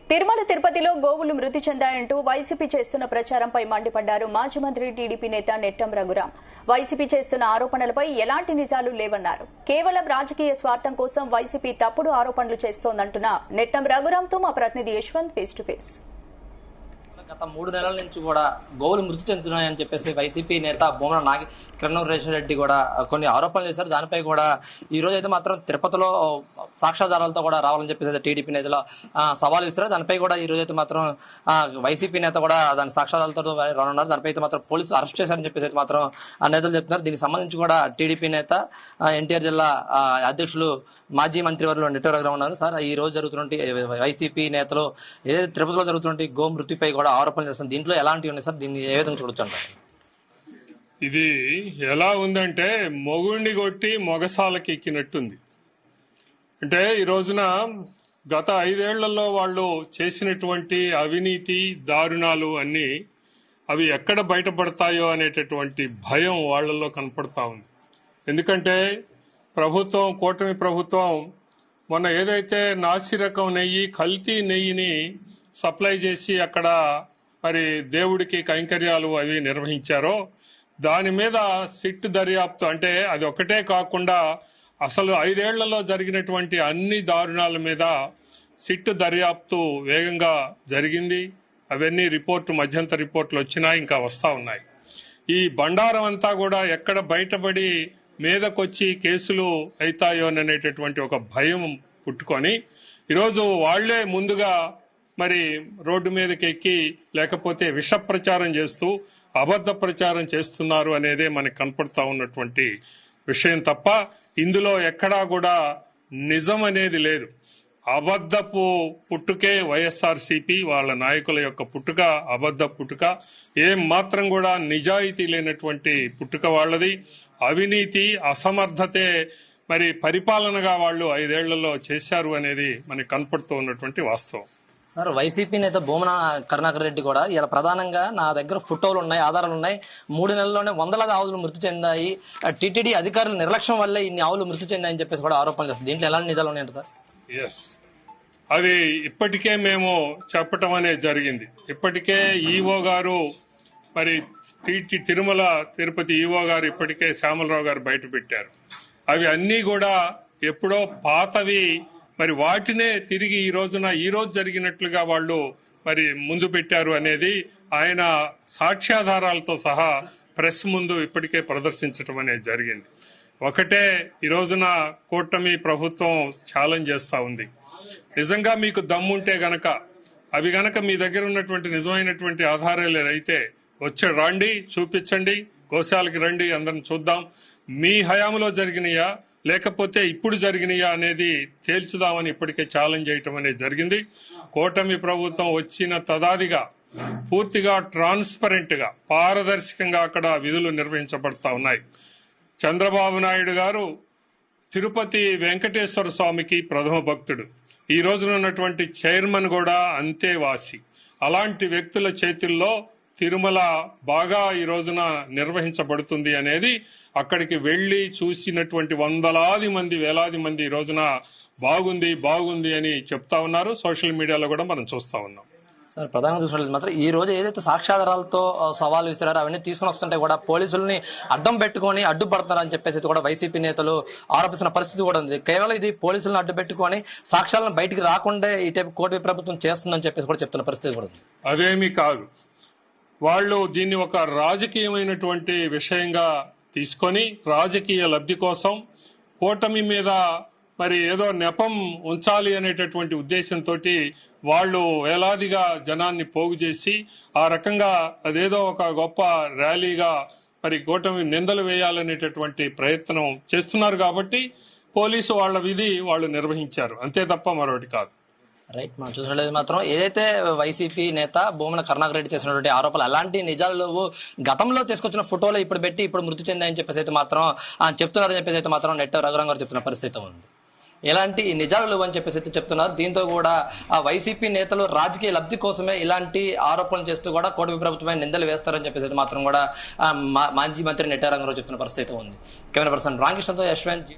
తిరుమల తిరుపతిలో గోవులు మృతి చెందాయంటూ వైసీపీ చేస్తున్న ప్రచారంపై మండిపడ్డారు మాజీ మంత్రి టీడీపీ నేత నెట్టం రఘురాం. వైసీపీ చేస్తున్న ఆరోపణలపై ఎలాంటి నిజాలు లేవన్నారు. కేవలం రాజకీయ స్వార్థం కోసం వైసీపీ తప్పుడు ఆరోపణలు చేస్తోందంటున్న నెట్టం రఘురాంతో మా ప్రతినిధి యశ్వంత్ ఫేస్ టు ఫేస్. గత 3 నెలల నుంచి కూడా గోవులు మృతి చెందుతున్నాయని చెప్పేసి వైసీపీ నేత భూమన కిరణ్ రెడ్డి కూడా కొన్ని ఆరోపణలు చేశారు. దానిపై కూడా ఈ రోజు అయితే మాత్రం తిరుపతిలో సాక్ష్యాధారాలతో కూడా రావాలని చెప్పేసి టీడీపీ నేతలు సవాల్ ఇస్తారు. దానిపై కూడా ఈ రోజు అయితే మాత్రం వైసీపీ నేత కూడా దాని సాక్ష్యాధారాలతో రానున్నారు. దానిపై అయితే మాత్రం పోలీసులు అరెస్ట్ చేశారని చెప్పేసి అయితే మాత్రం నేతలు చెప్తున్నారు. దీనికి సంబంధించి కూడా టీడీపీ నేత ఎన్టీఆర్ జిల్లా అధ్యక్షులు మాజీ మంత్రివర్యులు నెట్టం రఘురాం ఉన్నారు. సార్, ఈ రోజు జరుగుతున్నటువంటి వైసీపీ నేతలు ఏదైతే తిరుపతిలో జరుగుతున్నటువంటి గో మృతిపై కూడా ఆరోపణలు చేస్తున్నారు. దీంట్లో ఎలాంటివి ఉన్నాయి సార్? దీన్ని ఏ విధంగా చూడొచ్చు అంటారు? ఇది ఎలా ఉందంటే మొగుడిని కొట్టి మొగసాలకి ఎక్కినట్టుంది. అంటే ఈ రోజున గత 5 ఏళ్లలో వాళ్ళు చేసినటువంటి అవినీతి దారుణాలు అన్నీ అవి ఎక్కడ బయటపడతాయో అనేటటువంటి భయం వాళ్లలో కనపడతా ఉంది. ఎందుకంటే ప్రభుత్వం, కూటమి ప్రభుత్వం మొన్న ఏదైతే నాసి రకం నెయ్యి, కల్తీ నెయ్యిని సప్లై చేసి అక్కడ మరి దేవుడికి కైంకర్యాలు అవి నిర్వహించారో దాని మీద సిట్ దర్యాప్తు, అంటే అది ఒకటే కాకుండా అసలు 5 ఏళ్లలో జరిగినటువంటి అన్ని దారుణాల మీద సిట్ దర్యాప్తు వేగంగా జరిగింది. అవన్నీ మధ్యంతర రిపోర్టులు వచ్చినాయి, ఇంకా వస్తా ఉన్నాయి. ఈ బండారం అంతా కూడా ఎక్కడ బయటపడి మీదకొచ్చి కేసులు అవుతాయో అనేటటువంటి ఒక భయం పుట్టుకొని ఈరోజు వాళ్లే ముందుగా మరి రోడ్డు మీదకి ఎక్కి లేకపోతే విష ప్రచారం చేస్తూ అబద్ధ ప్రచారం చేస్తున్నారు అనేదే మనకు కనపడతా ఉన్నటువంటి విషయం తప్ప ఇందులో ఎక్కడా కూడా నిజం అనేది లేదు. అబద్ధపు పుట్టుకే వైఎస్ఆర్సీపీ వాళ్ళ నాయకుల యొక్క పుట్టుక, అబద్ధ పుట్టుక. ఏం మాత్రం కూడా నిజాయితీ లేనటువంటి పుట్టుక వాళ్ళది. అవినీతి, అసమర్థతే మరి పరిపాలనగా వాళ్ళు 5 ఏళ్లలో చేశారు అనేది మనకు కనపడుతూ ఉన్నటువంటి వాస్తవం. సార్, వైసీపీ నేత భూమన కరుణాకర్ కూడా ఇలా ప్రధానంగా నా దగ్గర ఫోటోలు ఉన్నాయి, ఆధారాలు ఉన్నాయి, 3 నెలల్లోనే వందలాది ఆవులు మృతి చెందాయి, టీటీడీ అధికారుల నిర్లక్ష్యం వల్లే ఇన్ని ఆవులు మృతి చెందాయని చెప్పేసి కూడా ఆరోపణలు చేస్తారు. దీంట్లో ఎలాంటి నిజాలు ఉన్నాయంట సార్? ఎస్, అది ఇప్పటికే మేము చెప్పటం అనేది జరిగింది. ఇప్పటికే ఈవో గారు మరి తిరుమల తిరుపతి ఈవో గారు ఇప్పటికే శ్యామలరావు గారు బయట పెట్టారు. అవి అన్నీ కూడా ఎప్పుడో పాతవి, మరి వాటినే తిరిగి ఈ రోజు జరిగినట్లుగా వాళ్ళు మరి ముందు పెట్టారు అనేది ఆయన సాక్ష్యాధారాలతో సహా ప్రెస్ ముందు ఇప్పటికే ప్రదర్శించడం అనేది జరిగింది. ఒకటే ఈ రోజున కూటమి ప్రభుత్వం ఛాలెంజ్ చేస్తా ఉంది. నిజంగా మీకు దమ్ముంటే గనక, అవి గనక మీ దగ్గర ఉన్నటువంటి నిజమైనటువంటి ఆధారాలు అయితే వచ్చి రండి, చూపించండి, గోశాలకి రండి, అందరం చూద్దాం. మీ హయాంలో జరిగినాయా లేకపోతే ఇప్పుడు జరిగినాయా అనేది తేల్చుదామని ఇప్పటికే ఛాలెంజ్ చేయటం అనేది జరిగింది. కూటమి ప్రభుత్వం వచ్చిన తదాదిగా పూర్తిగా ట్రాన్స్పరెంట్ గా, పారదర్శకంగా అక్కడ విధులు నిర్వహించబడతా ఉన్నాయి. చంద్రబాబు నాయుడు గారు తిరుపతి వెంకటేశ్వర స్వామికి ప్రథమ భక్తుడు. ఈ రోజున ఉన్నటువంటి చైర్మన్ కూడా అంతే వాసి. అలాంటి వ్యక్తుల చేతుల్లో తిరుమల బాగా ఈ రోజున నిర్వహించబడుతుంది అనేది అక్కడికి వెళ్లి చూసినటువంటి వందలాది మంది, వేలాది మంది ఈ రోజున బాగుంది అని చెప్తా ఉన్నారు. సోషల్ మీడియాలో కూడా మనం చూస్తా ఉన్నాం. సార్, ప్రధానంగా చూసినట్లయితే మాత్రం ఈ రోజు ఏదైతే సాక్ష్యాధారాలతో సవాల్ విసిరారో అవన్నీ తీసుకుని వస్తుంటే కూడా పోలీసుల్ని అడ్డం పెట్టుకుని అడ్డుపడతారని చెప్పేసి కూడా వైసీపీ నేతలు ఆరోపిస్తున్న పరిస్థితి కూడా ఉంది. కేవలం ఇది పోలీసులను అడ్డు పెట్టుకుని సాక్ష్యాలను బయటికి రాకుండా ఈ టైపు కూటమి ప్రభుత్వం చేస్తుందని చెప్పేసి కూడా చెప్తున్న పరిస్థితి కూడా ఉంది. అదేమీ కాదు, వాళ్ళు దీన్ని ఒక రాజకీయమైనటువంటి విషయంగా తీసుకొని రాజకీయ లబ్ధి కోసం కూటమి మీద మరి ఏదో నెపం ఉంచాలి అనేటటువంటి ఉద్దేశంతో వాళ్ళు వేలాదిగా జనాన్ని పోగు చేసి ఆ రకంగా అదేదో ఒక గొప్ప ర్యాలీగా మరి కూటమి నిందలు వేయాలనేటటువంటి ప్రయత్నం చేస్తున్నారు. కాబట్టి పోలీసు వాళ్ళ విధి వాళ్ళు నిర్వహించారు, అంతే తప్ప మరొకటి కాదు. రైట్, మనం చూసినట్లయితే మాత్రం ఏదైతే వైసీపీ నేత భూమన కరుణాకర్ రెడ్డి చేసినటువంటి ఆరోపణలు అలాంటి నిజాలు గతంలో తీసుకొచ్చిన ఫోటోలు ఇప్పుడు పెట్టి ఇప్పుడు మృతి చెందాయని చెప్పేసి అయితే మాత్రం చెప్తున్నారని చెప్పేసి అయితే మాత్రం నెట్టం రఘురాం గారు చెప్తున్న పరిస్థితి ఉంది. ఎలాంటి నిజాలు లేవు అని చెప్పేసి అయితే చెప్తున్నారు. దీంతో కూడా వైసీపీ నేతలు రాజకీయ లబ్ధి కోసమే ఇలాంటి ఆరోపణలు చేస్తూ కూడా కూటమి ప్రభుత్వమే నిందలు వేస్తారని చెప్పేసి అయితే మాత్రం కూడా మాజీ మంత్రి నెట్టం రఘురాం గారు చెప్తున్న పరిస్థితి ఉంది. కెమెరా పర్సన్ రామకృష్ణతో యశ్వంత్.